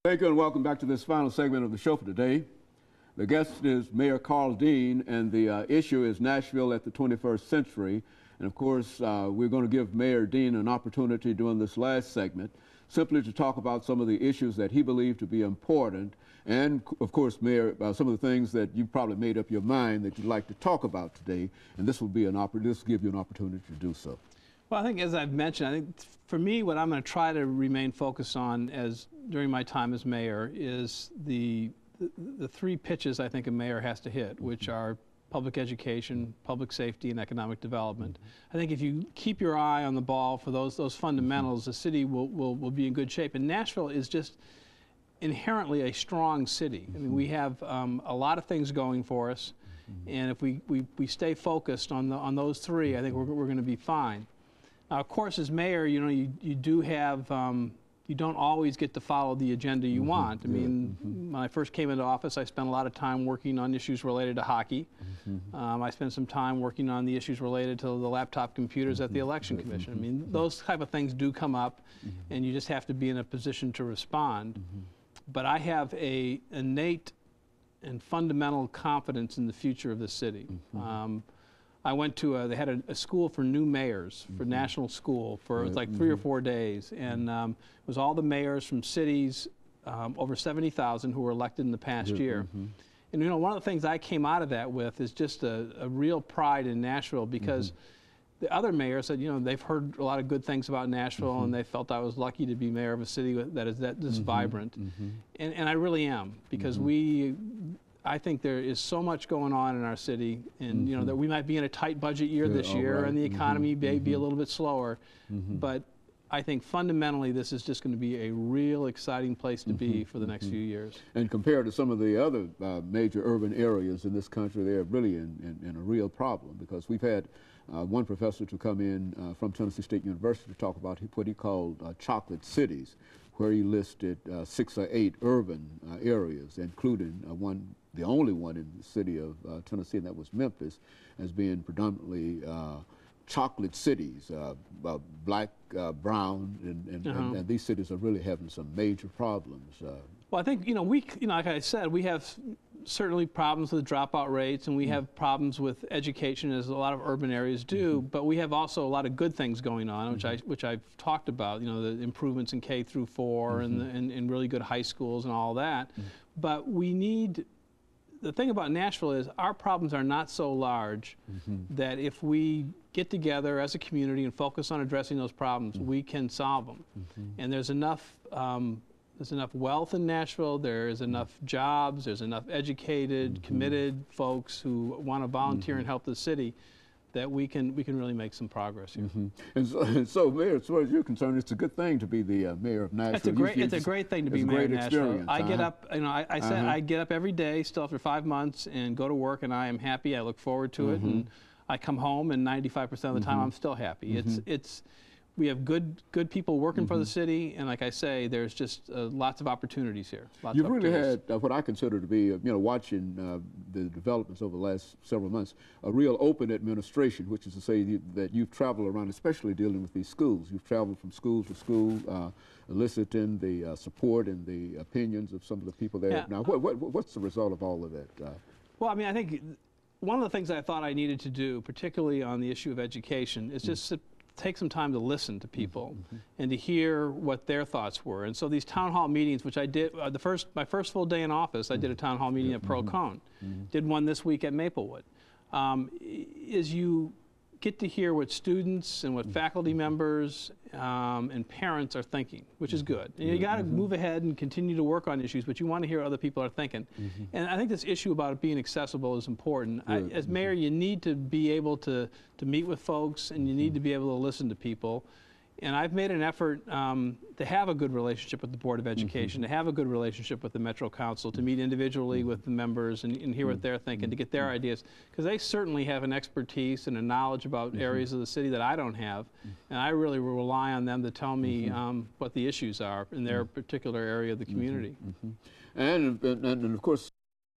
Thank you and welcome back to this final segment of the show for today. The guest is Mayor KDean, and the issue is Nashville at the 21st century. And of course, we're going to give Mayor Dean an opportunity during this last segment simply to talk about some of the issues that he believed to be important. And of course, Mayor, some of the things that you probably made up your mind that you'd like to talk about today. And this will be this will give you an opportunity to do so. Well, I think, as I've mentioned, I think for me, what I'm going to try to remain focused on during my time as mayor is the three pitches I think a mayor has to hit, which are public education, public safety, and economic development. I think if you keep your eye on the ball for those fundamentals, the city will be in good shape. And Nashville is just inherently a strong city. I mean, we have a lot of things going for us, and if we stay focused on those three, I think we're going to be fine. Now, of course, as mayor, you know, you do have, you don't always get to follow the agenda you want. I mean, when I first came into office, I spent a lot of time working on issues related to hockey. I spent some time working on the issues related to the laptop computers at the Election Commission. I mean, those type of things do come up, and you just have to be in a position to respond. But I have a innate and fundamental confidence in the future of the city. I went to they had a school for new mayors, for national school, for like 3 or 4 days, and it was all the mayors from cities, over 70,000 who were elected in the past year. And you know, one of the things I came out of that with is just a real pride in Nashville, because the other mayors said, you know, they've heard a lot of good things about Nashville, and they felt I was lucky to be mayor of a city that is this vibrant, and I really am, because I think there is so much going on in our city, and you know that we might be in a tight budget year this year, and the economy may be a little bit slower, but I think fundamentally this is just going to be a real exciting place to be for the next few years. And compared to some of the other major urban areas in this country, they're really in a real problem, because we've had one professor to come in from Tennessee State University to talk about what he called chocolate cities, where he listed 6 or 8 urban areas, including the only one in the city of Tennessee, and that was Memphis, as being predominantly chocolate cities, black, brown, and these cities are really having some major problems. Well, I think, you know, like I said, we have certainly problems with dropout rates, and we have problems with education, as a lot of urban areas do, but we have also a lot of good things going on, which I've talked about, you know, the improvements in K through 4 and really good high schools and all that. But we need, the thing about Nashville is our problems are not so large that if we get together as a community and focus on addressing those problems, we can solve them. And there's enough wealth in Nashville, there's enough jobs, there's enough educated, committed folks who want to volunteer and help the city, that we can really make some progress here. And so, Mayor, as far as you're concerned, it's a good thing to be the mayor of Nashville. It's a great thing to be mayor of Nashville. I get up, you know, I said I get up every day, still after 5 months, and go to work, and I am happy. I look forward to it, and I come home, and 95% of the time, I'm still happy. We have good people working for the city, and like I say, there's just lots of opportunities here. You've really had what I consider to be, you know, watching the developments over the last several months, a real open administration, which is to say that you've traveled around, especially dealing with these schools. You've traveled from school to school, eliciting the support and the opinions of some of the people there. Yeah. Now, what's the result of all of that? Well, I mean, I think one of the things I thought I needed to do, particularly on the issue of education, is just take some time to listen to people and to hear what their thoughts were. And so these town hall meetings, which I did, my first full day in office, I did a town hall meeting at Pearl Cone. Did one this week at Maplewood. Is you get to hear what students and what faculty members and parents are thinking, which is good. And you got to move ahead and continue to work on issues, but you want to hear what other people are thinking. And I think this issue about it being accessible is important. As mayor, you need to be able to meet with folks, and you need to be able to listen to people. And I've made an effort to have a good relationship with the Board of Education, to have a good relationship with the Metro Council, to meet individually with the members and hear what they're thinking, to get their ideas, because they certainly have an expertise and a knowledge about areas of the city that I don't have, and I really rely on them to tell me what the issues are in their particular area of the community. And of course,